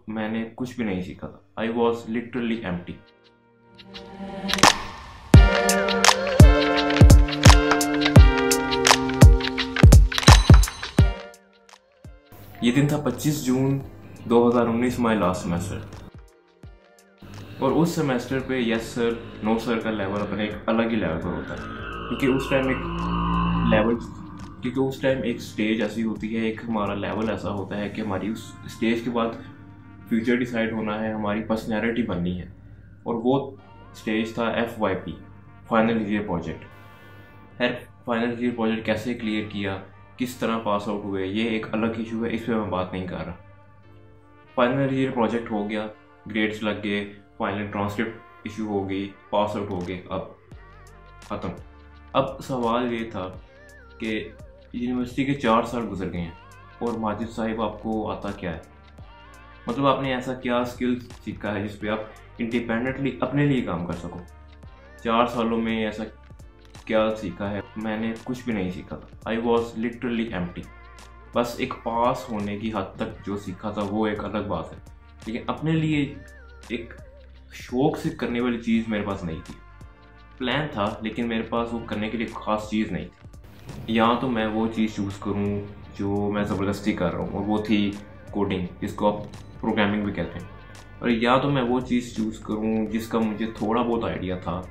मैंने कुछ भी नहीं सीखा था। I was literally empty. ये दिन था 25 जून 2019, माई लास्ट सेमेस्टर। और उस सेमेस्टर पे यस सर नो सर का लेवल अपने एक अलग ही लेवल पर होता है, क्योंकि उस टाइम एक स्टेज ऐसी होती है, एक हमारा लेवल ऐसा होता है कि हमारी उस स्टेज के बाद फ्यूचर डिसाइड होना है, हमारी पर्सनैलिटी बननी है। और वो स्टेज था FYP, final year project. Final year project कैसे क्लियर किया, किस तरह पास आउट हुए, ये एक अलग इशू है, इस पर मैं बात नहीं कर रहा। फाइनल ईयर प्रोजेक्ट हो गया, ग्रेड्स लग गए, फाइनल ट्रांसक्रिप्ट इशू हो गई, पास आउट हो गए, अब ख़त्म। अब सवाल ये था कि यूनिवर्सिटी के 4 साल गुजर गए हैं और माजिद साहिब आपको आता क्या है? मतलब आपने ऐसा क्या स्किल सीखा है जिस पे आप इंडिपेंडेंटली अपने लिए काम कर सको? 4 सालों में ऐसा क्या सीखा है? मैंने कुछ भी नहीं सीखा था। I was literally empty. बस एक पास होने की हद तक जो सीखा था वो एक अलग बात है, लेकिन अपने लिए एक शौक से करने वाली चीज़ मेरे पास नहीं थी। प्लान था लेकिन मेरे पास वो करने के लिए ख़ास चीज़ नहीं थी। या तो मैं वो चीज़ चूज़ करूँ जो मैं ज़बरदस्ती कर रहा हूँ, और वो थी कोडिंग, जिसको आप प्रोग्रामिंग भी कहते हैं, और या तो मैं वो चीज़ चूज़ करूँ जिसका मुझे थोड़ा बहुत आइडिया था,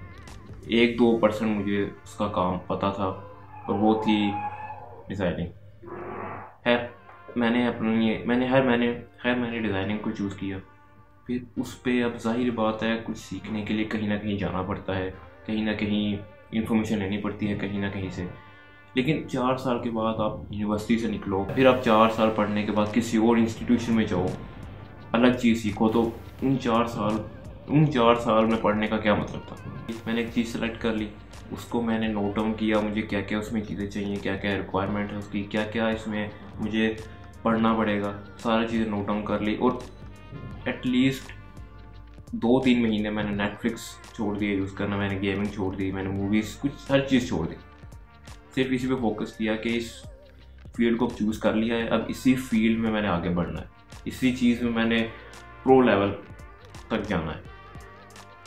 1-2% मुझे उसका काम पता था, और वो थी डिज़ाइनिंग। मैंने डिज़ाइनिंग को चूज़ किया। फिर उस पर अब जाहिर बात है कुछ सीखने के लिए कहीं ना कहीं जाना पड़ता है, कहीं ना कहीं इन्फॉर्मेशन लेनी पड़ती है कहीं ना कहीं से। लेकिन 4 साल के बाद आप यूनिवर्सिटी से निकलो, फिर आप 4 साल पढ़ने के बाद किसी और इंस्टीट्यूशन में जाओ, अलग चीज़ सीखो, तो उन 4 साल में पढ़ने का क्या मतलब था? मैंने एक चीज़ सेलेक्ट कर ली, उसको मैंने नोट डाउन किया, मुझे क्या क्या उसमें चीज़ें चाहिए, क्या क्या रिक्वायरमेंट है उसकी, क्या क्या इसमें मुझे पढ़ना पड़ेगा, सारी चीज़ें नोट डाउन कर ली। और एटलीस्ट 2-3 महीने मैंने नेटफ्लिक्स छोड़ दिया यूज़ करना, मैंने गेमिंग छोड़ दी, मैंने मूवीज़, कुछ हर चीज़ छोड़ दी। सिर्फ इसी पे फोकस किया कि इस फील्ड को चूज़ कर लिया है, अब इसी फील्ड में मैंने आगे बढ़ना है, इसी चीज़ में मैंने प्रो लेवल तक जाना है।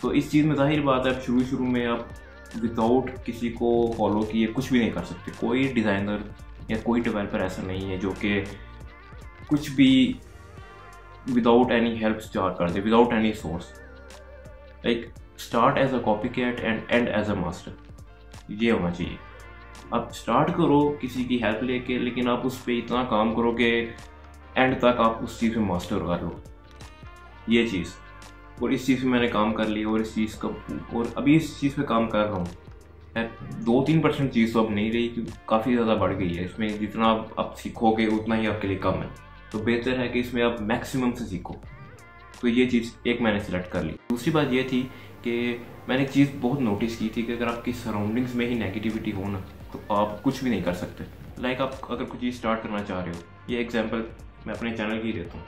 तो इस चीज़ में जाहिर बात है शुरू में आप विदाउट किसी को फॉलो किए कुछ भी नहीं कर सकते। कोई डिज़ाइनर या कोई डेवलपर ऐसा नहीं है जो कि कुछ भी विदाउट एनी हेल्प स्टार्ट कर दे, without any source. Like start as a copy cat and end as a master, ये होना चाहिए। आप स्टार्ट करो किसी की हेल्प लेके, लेकिन आप उस पर इतना काम करो कि एंड तक आप उस चीज़ में मास्टर कर लो, ये चीज़। और इस चीज़ में मैंने काम कर लिया, और इस चीज़ का, और अभी इस चीज़ पे काम कर रहा हूँ। 2-3% चीज़ तो अब नहीं रही, क्योंकि काफ़ी ज़्यादा बढ़ गई है। इसमें जितना आप सीखोगे उतना ही आपके लिए कम है, तो बेहतर है कि इसमें आप मैक्सिमम से सीखो। तो ये चीज़ एक मैंने सेलेक्ट कर ली। दूसरी बात ये थी कि मैंने एक चीज़ बहुत नोटिस की थी कि अगर आपकी सराउंडिंग्स में ही नेगेटिविटी हो ना, तो आप कुछ भी नहीं कर सकते। लाइक आप अगर कुछ चीज़ स्टार्ट करना चाह रहे हो, ये एग्जांपल मैं अपने चैनल की देता हूँ।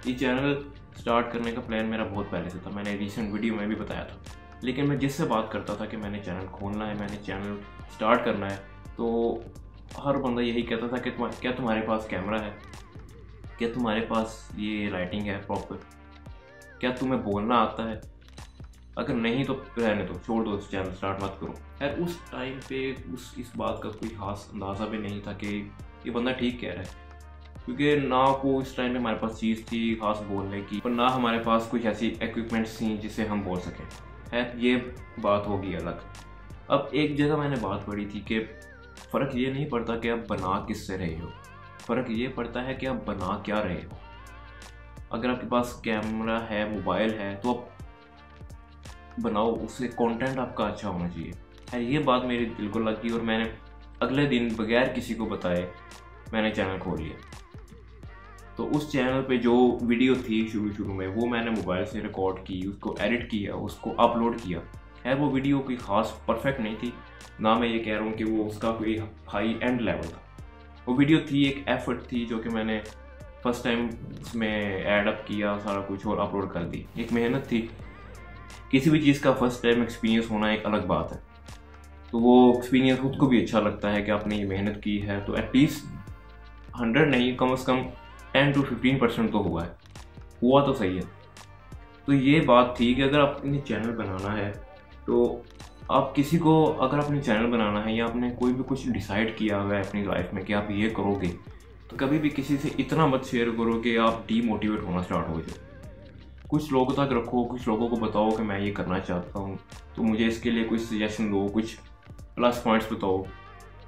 ये चैनल स्टार्ट करने का प्लान मेरा बहुत पहले से था, मैंने रिसेंट वीडियो में भी बताया था। लेकिन मैं जिससे बात करता था कि मैंने चैनल खोलना है, मैंने चैनल स्टार्ट करना है, तो हर बंदा यही कहता था कि क्या तुम्हारे पास कैमरा है, क्या तुम्हारे पास ये लाइटिंग है प्रॉपर, क्या तुम्हें बोलना आता है? अगर नहीं तो रहने दो, छोड़ दो, चैनल स्टार्ट मत करो। यार उस टाइम पे इस बात का कोई खास अंदाज़ा भी नहीं था कि ये बंदा ठीक कह रहा है, क्योंकि ना को इस टाइम पे हमारे पास चीज़ थी खास बोलने की, और ना हमारे पास कुछ ऐसी इक्विपमेंट्स थी जिससे हम बोल सकें। है, ये बात होगी अलग। अब एक जगह मैंने बात पढ़ी थी कि फ़र्क ये नहीं पड़ता कि आप बना किससे रहे हो, फ़र्क ये पड़ता है कि आप बना क्या रहे हो। अगर आपके पास कैमरा है, मोबाइल है, तो आप बनाओ, उससे कंटेंट आपका अच्छा होना चाहिए। यार ये बात मेरे दिल को लगी, और मैंने अगले दिन बगैर किसी को बताए मैंने चैनल खोल लिया। तो उस चैनल पे जो वीडियो थी शुरू में, वो मैंने मोबाइल से रिकॉर्ड की, उसको एडिट किया, उसको अपलोड किया। है वो वीडियो कोई ख़ास परफेक्ट नहीं थी, ना मैं ये कह रहा हूँ कि वो उसका कोई हाई एंड लेवल था। वो वीडियो थी, एक एफर्ट थी जो कि मैंने फर्स्ट टाइम उसमें ऐड अप किया सारा कुछ और अपलोड कर दी। एक मेहनत थी। किसी भी चीज़ का फर्स्ट टाइम एक्सपीरियंस होना एक अलग बात है, तो वो एक्सपीरियंस खुद को भी अच्छा लगता है कि आपने ये मेहनत की है। तो एटलीस्ट 100 नहीं, कम से कम 10 to 15% तो हुआ है। हुआ तो सही है। तो ये बात थी कि अगर आपने चैनल बनाना है तो आप किसी को, अगर आपने चैनल बनाना है या आपने कोई भी कुछ डिसाइड किया हुआ है अपनी लाइफ में कि आप ये करोगे, तो कभी भी किसी से इतना मत शेयर करो कि आप डीमोटिवेट होना स्टार्ट हो जाए। कुछ लोगों तक रखो, कुछ लोगों को बताओ कि मैं ये करना चाहता हूँ, तो मुझे इसके लिए कुछ सजेशन दो, कुछ प्लस पॉइंट्स बताओ।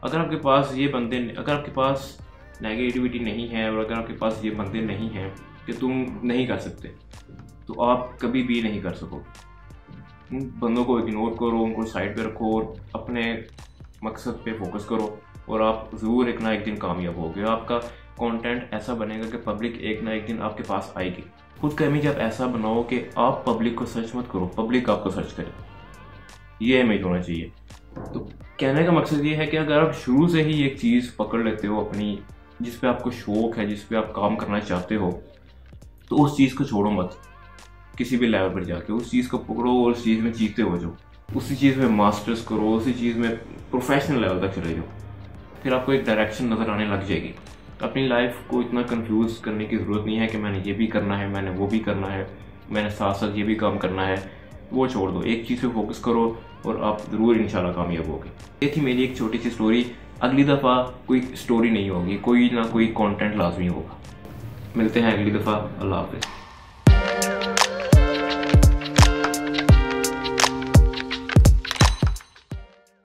अगर आपके पास नेगेटिविटी नहीं है और अगर आपके पास ये बंदे नहीं हैं कि तुम नहीं कर सकते, तो आप कभी भी नहीं कर सकोगे। उन बंदों को इग्नोर करो, उनको साइड पे रखो और अपने मकसद पे फोकस करो और आप ज़रूर एक ना एक दिन कामयाब होगे। आपका कंटेंट ऐसा बनेगा कि पब्लिक एक ना एक दिन आपके पास आएगी। खुद का इमेज आप ऐसा बनाओ कि आप पब्लिक को सर्च मत करो, पब्लिक आपको सर्च करे। ये इमेज होना चाहिए। तो कहने का मकसद ये है कि अगर आप शुरू से ही एक चीज़ पकड़ लेते हो अपनी, जिस पे आपको शौक है, जिस पे आप काम करना चाहते हो, तो उस चीज़ को छोड़ो मत। किसी भी लेवल पर जाके उस चीज़ को पकड़ो और उस चीज़ में जीते हो जाओ, उसी चीज़ में मास्टर्स करो, उसी चीज़ में प्रोफेशनल लेवल तक चले जाओ। फिर आपको एक डायरेक्शन नज़र आने लग जाएगी। अपनी लाइफ को इतना कंफ्यूज करने की ज़रूरत नहीं है कि मैंने ये भी करना है, मैंने वो भी करना है, मैंने साथ साथ ये भी काम करना है। वो छोड़ दो, एक चीज़ पे फोकस करो और आप ज़रूर इंशाल्लाह कामयाब होगे। ये थी मेरी एक छोटी सी स्टोरी। अगली दफ़ा कोई स्टोरी नहीं होगी, कोई ना कोई कंटेंट लाजमी होगा। मिलते हैं अगली दफ़ा। अल्लाह हाफ़िज़।